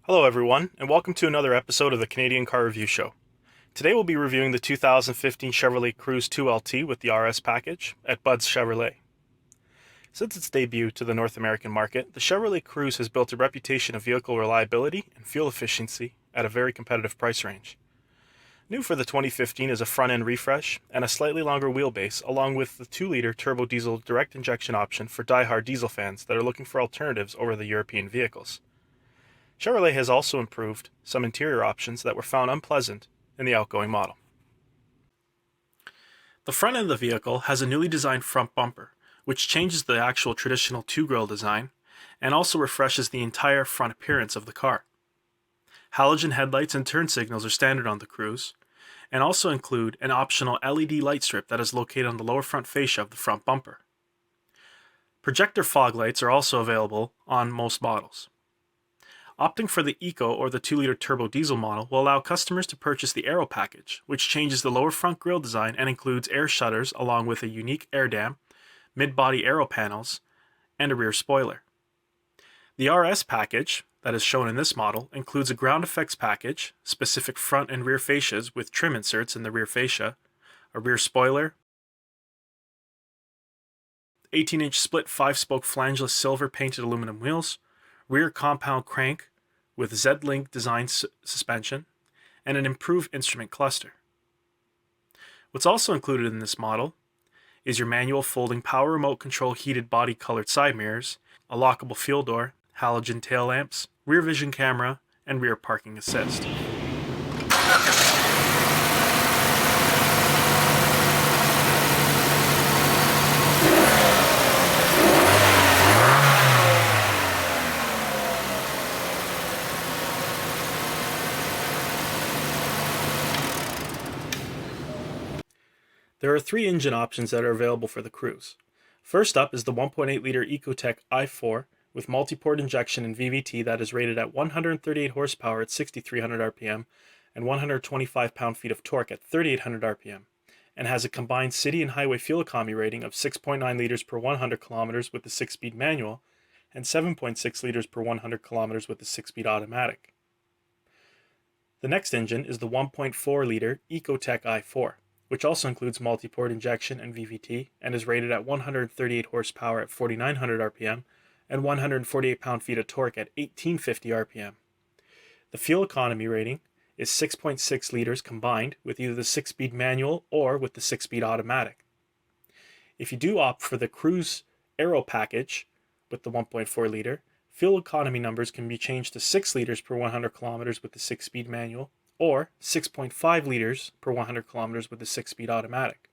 Hello everyone, and welcome to another episode of the Canadian Car Review Show. Today we'll be reviewing the 2015 Chevrolet Cruze 2LT with the RS package at Bud's Chevrolet. Since its debut to the North American market, the Chevrolet Cruze has built a reputation of vehicle reliability and fuel efficiency at a very competitive price range. New for the 2015 is a front-end refresh and a slightly longer wheelbase, along with the 2-liter turbo diesel direct injection option for die-hard diesel fans that are looking for alternatives over the European vehicles. Chevrolet has also improved some interior options that were found unpleasant in the outgoing model. The front end of the vehicle has a newly designed front bumper, which changes the actual traditional two-grille design and also refreshes the entire front appearance of the car. Halogen headlights and turn signals are standard on the Cruze, and also include an optional LED light strip that is located on the lower front fascia of the front bumper. Projector fog lights are also available on most models. Opting for the Eco or the 2-liter turbo diesel model will allow customers to purchase the Aero package, which changes the lower front grille design and includes air shutters along with a unique air dam, mid-body aero panels, and a rear spoiler. The RS package, that is shown in this model, includes a ground effects package, specific front and rear fascias with trim inserts in the rear fascia, a rear spoiler, 18-inch split 5-spoke flangeless silver painted aluminum wheels, rear compound crank with Z-Link design suspension, and an improved instrument cluster. What's also included in this model is your manual folding power remote control heated body colored side mirrors, a lockable fuel door, halogen tail lamps, rear vision camera, and rear parking assist. There are 3 engine options that are available for the Cruze. First up is the 1.8-liter Ecotec I-4 with multi-port injection and VVT that is rated at 138 horsepower at 6,300 RPM and 125 pound-feet of torque at 3,800 RPM, and has a combined city and highway fuel economy rating of 6.9 liters per 100 kilometers with the 6-speed manual and 7.6 liters per 100 kilometers with the 6-speed automatic. The next engine is the 1.4-liter Ecotec I-4, which also includes multi-port injection and VVT and is rated at 138 horsepower at 4,900 RPM and 148 pound-feet of torque at 1,850 RPM. The fuel economy rating is 6.6 liters combined with either the 6-speed manual or with the 6-speed automatic. If you do opt for the Cruze Aero package with the 1.4 liter, fuel economy numbers can be changed to 6 liters per 100 kilometers with the 6-speed manual or 6.5 liters per 100 kilometers with the 6-speed automatic.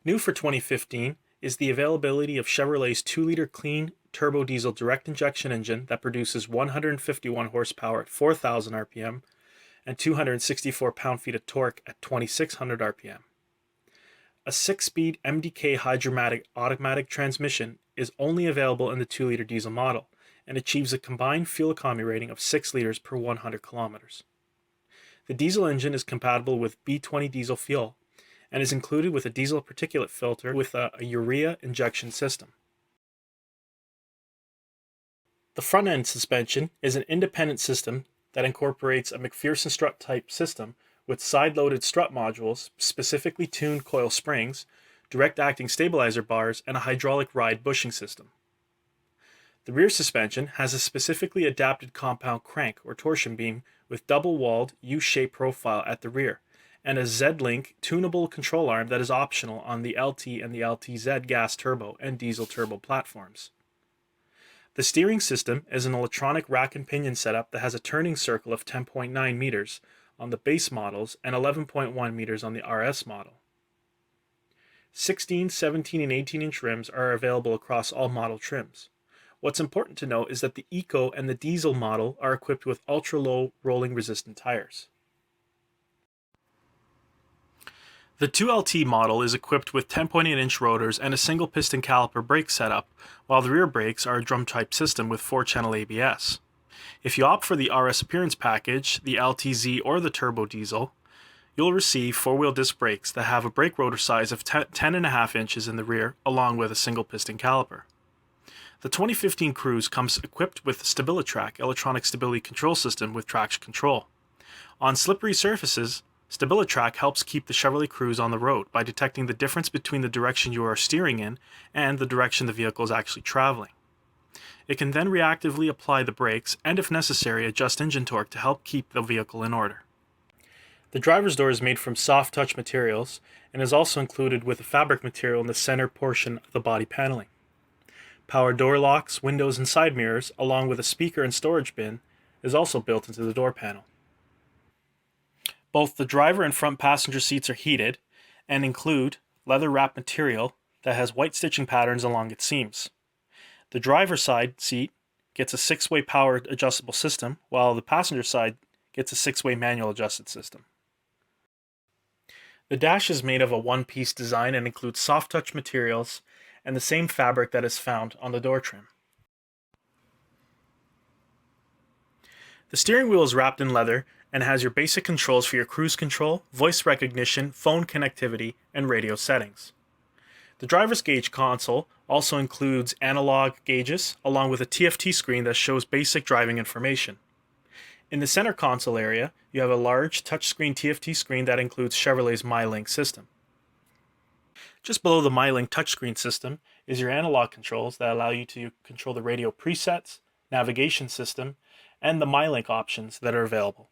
New for 2015 is the availability of Chevrolet's 2-liter clean turbo diesel direct injection engine that produces 151 horsepower at 4,000 RPM and 264 pound-feet of torque at 2,600 RPM. A 6-speed MDK hydromatic automatic transmission is only available in the 2-liter diesel model and achieves a combined fuel economy rating of 6 liters per 100 kilometers. The diesel engine is compatible with B20 diesel fuel and is included with a diesel particulate filter with a urea injection system. The front-end suspension is an independent system that incorporates a McPherson strut type system with side-loaded strut modules, specifically tuned coil springs, direct-acting stabilizer bars, and a hydraulic ride bushing system. The rear suspension has a specifically adapted compound crank or torsion beam with double-walled U-shaped profile at the rear, and a Z-Link tunable control arm that is optional on the LT and the LTZ gas turbo and diesel turbo platforms. The steering system is an electronic rack and pinion setup that has a turning circle of 10.9 meters on the base models and 11.1 meters on the RS model. 16, 17, and 18-inch rims are available across all model trims. What's important to note is that the Eco and the diesel model are equipped with ultra-low rolling resistant tires. The 2LT model is equipped with 10.8-inch rotors and a single piston caliper brake setup, while the rear brakes are a drum-type system with 4-channel ABS. If you opt for the RS appearance package, the LTZ or the turbo diesel, you'll receive 4-wheel disc brakes that have a brake rotor size of 10.5 inches in the rear along with a single piston caliper. The 2015 Cruze comes equipped with Stabilitrak electronic stability control system with traction control. On slippery surfaces, Stabilitrak helps keep the Chevrolet Cruze on the road by detecting the difference between the direction you are steering in and the direction the vehicle is actually traveling. It can then reactively apply the brakes and, if necessary, adjust engine torque to help keep the vehicle in order. The driver's door is made from soft touch materials and is also included with a fabric material in the center portion of the body paneling. Power door locks, windows, and side mirrors, along with a speaker and storage bin, is also built into the door panel. Both the driver and front passenger seats are heated and include leather-wrapped material that has white stitching patterns along its seams. The driver's side seat gets a 6-way power adjustable system, while the passenger side gets a 6-way manual adjusted system. The dash is made of a one-piece design and includes soft touch materials and the same fabric that is found on the door trim. The steering wheel is wrapped in leather and has your basic controls for your cruise control, voice recognition, phone connectivity, and radio settings. The driver's gauge console also includes analog gauges along with a TFT screen that shows basic driving information. In the center console area, you have a large touchscreen TFT screen that includes Chevrolet's MyLink system. Just below the MyLink touchscreen system is your analog controls that allow you to control the radio presets, navigation system, and the MyLink options that are available.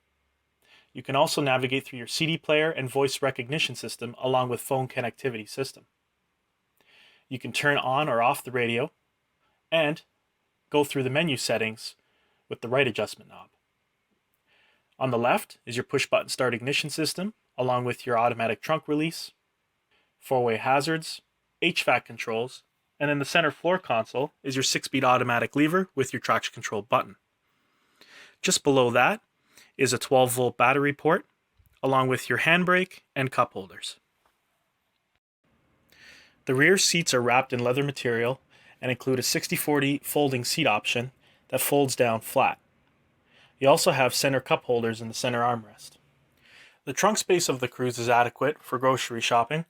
You can also navigate through your CD player and voice recognition system along with phone connectivity system. You can turn on or off the radio and go through the menu settings with the right adjustment knob. On the left is your push-button start ignition system along with your automatic trunk release, 4-way hazards, HVAC controls, and in the center floor console is your 6-speed automatic lever with your traction control button. Just below that is a 12-volt battery port along with your handbrake and cup holders. The rear seats are wrapped in leather material and include a 60/40 folding seat option that folds down flat. You also have center cup holders in the center armrest. The trunk space of the Cruze is adequate for grocery shopping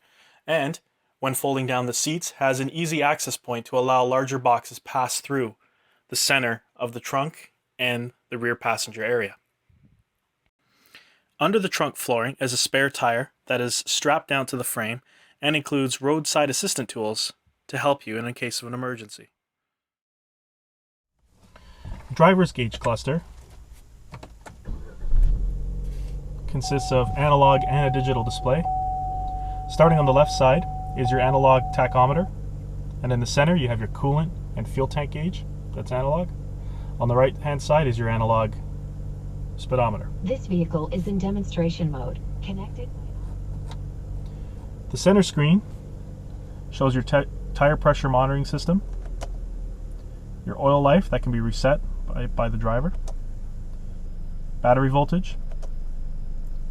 and, when folding down the seats, has an easy access point to allow larger boxes pass through the center of the trunk and the rear passenger area. Under the trunk flooring is a spare tire that is strapped down to the frame and includes roadside assistant tools to help you in case of an emergency. Driver's gauge cluster consists of analog and a digital display. Starting on the left side is your analog tachometer, and in the center you have your coolant and fuel tank gauge, that's analog. On the right hand side is your analog speedometer. This vehicle is in demonstration mode. Connected. The center screen shows your tire pressure monitoring system, your oil life that can be reset by the driver, battery voltage.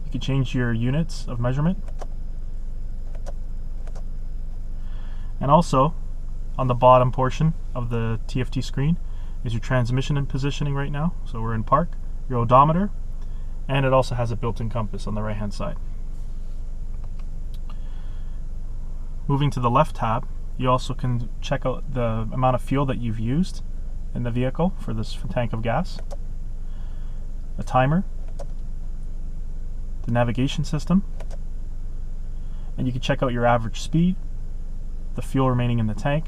You can change your units of measurement. And also, on the bottom portion of the TFT screen is your transmission and positioning right now. So we're in park, your odometer, and it also has a built-in compass on the right-hand side. Moving to the left tab, you also can check out the amount of fuel that you've used in the vehicle for this tank of gas, a timer, the navigation system, and you can check out your average speed, the fuel remaining in the tank,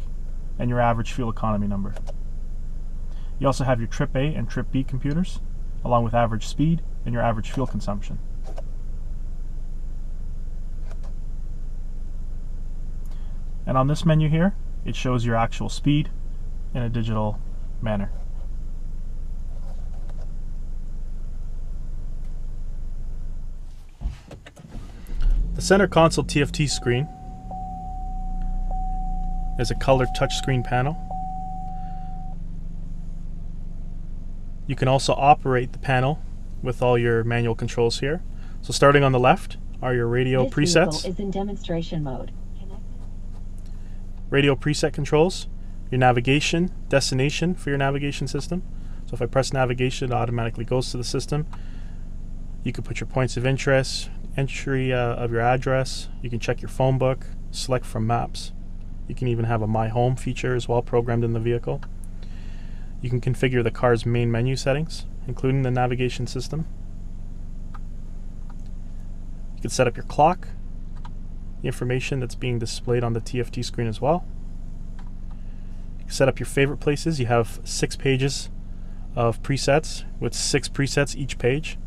and your average fuel economy number. You also have your Trip A and Trip B computers, along with average speed and your average fuel consumption. And on this menu here, it shows your actual speed in a digital manner. The center console TFT screen is a colored touchscreen panel. You can also operate the panel with all your manual controls here. So starting on the left are your radio presets. This vehicle is in demonstration mode. Radio preset controls, your navigation, destination for your navigation system. So if I press navigation, it automatically goes to the system. You can put your points of interest, entry of your address. You can check your phone book, select from maps. You can even have a My Home feature as well programmed in the vehicle. You can configure the car's main menu settings, including the navigation system. You can set up your clock, the information that's being displayed on the TFT screen as well. You can set up your favorite places. You have 6 pages of presets with 6 presets each page.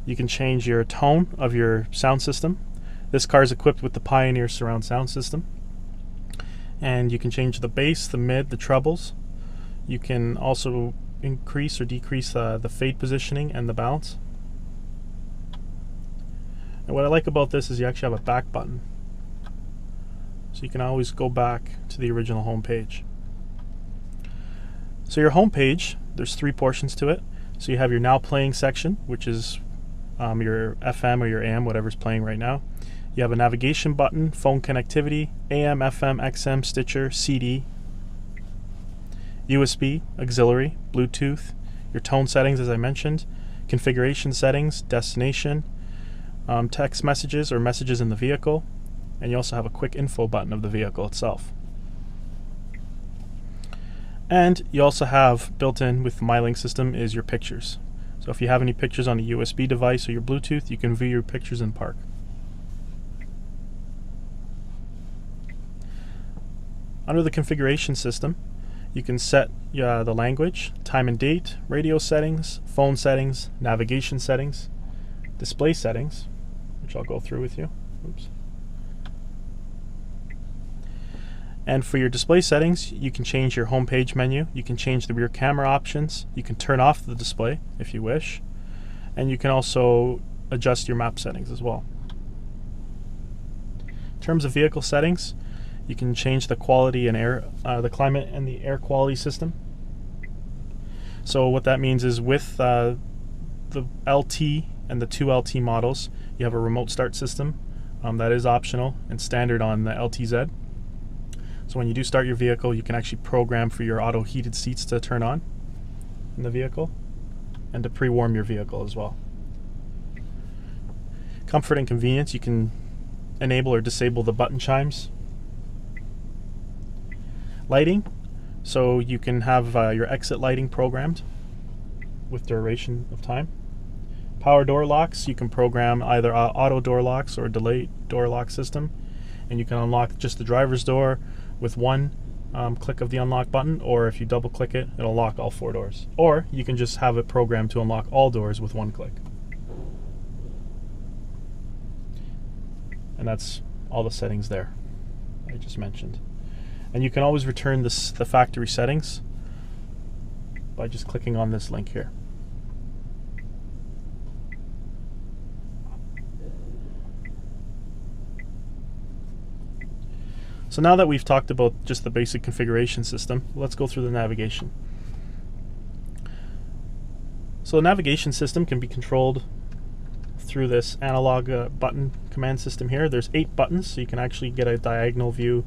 You can change your tone of your sound system. This car is equipped with the Pioneer surround sound system. And you can change the bass, the mid, the trebles. You can also increase or decrease the fade positioning and the balance. And what I like about this is you actually have a back button. So you can always go back to the original home page. So your home page, there's 3 portions to it. So you have your now playing section, which is your FM or your AM, whatever's playing right now. You have a navigation button, phone connectivity, AM, FM, XM, Stitcher, CD, USB, auxiliary, Bluetooth, your tone settings as I mentioned, configuration settings, destination, text messages or messages in the vehicle, and you also have a quick info button of the vehicle itself. And you also have built in with the MyLink system is your pictures. So if you have any pictures on a USB device or your Bluetooth, you can view your pictures in park. Under the configuration system, you can set the language, time and date, radio settings, phone settings, navigation settings, display settings, which I'll go through with you. Oops. And for your display settings, you can change your home page menu, you can change the rear camera options, you can turn off the display if you wish, and you can also adjust your map settings as well. In terms of vehicle settings, you can change the quality and air, the climate and the air quality system. So what that means is with the LT and the 2LT models, you have a remote start system that is optional and standard on the LTZ. So when you do start your vehicle, you can actually program for your auto heated seats to turn on in the vehicle and to pre-warm your vehicle as well. Comfort and convenience, you can enable or disable the button chimes. Lighting, so you can have your exit lighting programmed with duration of time. Power door locks, you can program either auto door locks or delay door lock system, and you can unlock just the driver's door with one click of the unlock button, or if you double click it, it'll lock all 4 doors. Or you can just have it programmed to unlock all doors with 1 click. And that's all the settings there I just mentioned. And you can always return the factory settings by just clicking on this link here. So now that we've talked about just the basic configuration system, let's go through the navigation. So the navigation system can be controlled through this analog button command system here. There's 8 buttons, so you can actually get a diagonal view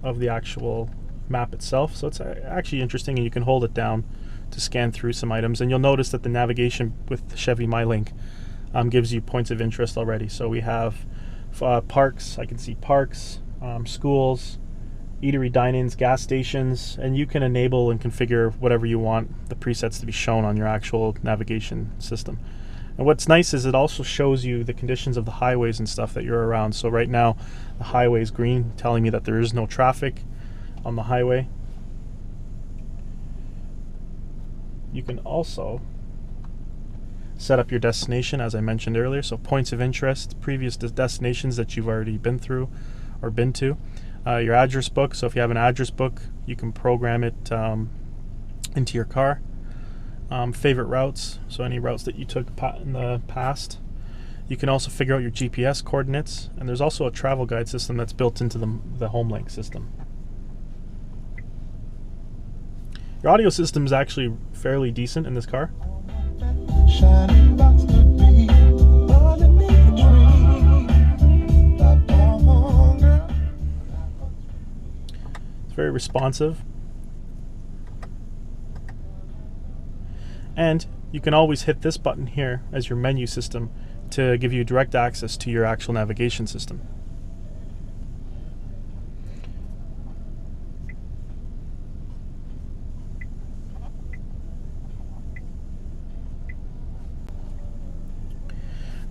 of the actual map itself. So it's actually interesting, and you can hold it down to scan through some items. And you'll notice that the navigation with the Chevy MyLink gives you points of interest already. So we have parks, I can see parks, schools, eatery dine-ins, gas stations, and you can enable and configure whatever you want the presets to be shown on your actual navigation system. And what's nice is it also shows you the conditions of the highways and stuff that you're around. So right now the highway is green, telling me that there is no traffic on the highway. You can also set up your destination, as I mentioned earlier, so points of interest, previous destinations that you've already been through or been to. Your address book, so if you have an address book, you can program it into your car. Favorite routes, so any routes that you took in the past. You can also figure out your GPS coordinates, and there's also a travel guide system that's built into the HomeLink system. Your audio system is actually fairly decent in this car. It's very responsive. And you can always hit this button here as your menu system to give you direct access to your actual navigation system.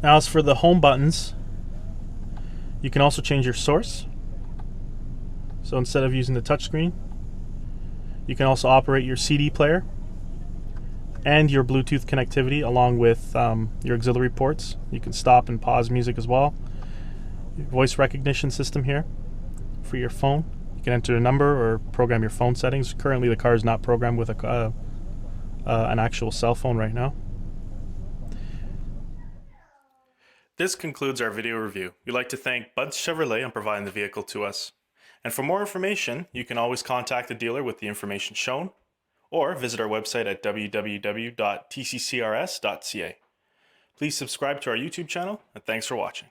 Now as for the home buttons, you can also change your source. So instead of using the touchscreen, you can also operate your CD player and your Bluetooth connectivity along with your auxiliary ports. You can stop and pause music as well. Your voice recognition system here for your phone. You can enter a number or program your phone settings. Currently the car is not programmed with an actual cell phone right now. This concludes our video review. We'd like to thank Bud's Chevrolet on providing the vehicle to us. And for more information, you can always contact the dealer with the information shown, or visit our website at www.tccrs.ca. Please subscribe to our YouTube channel, and thanks for watching.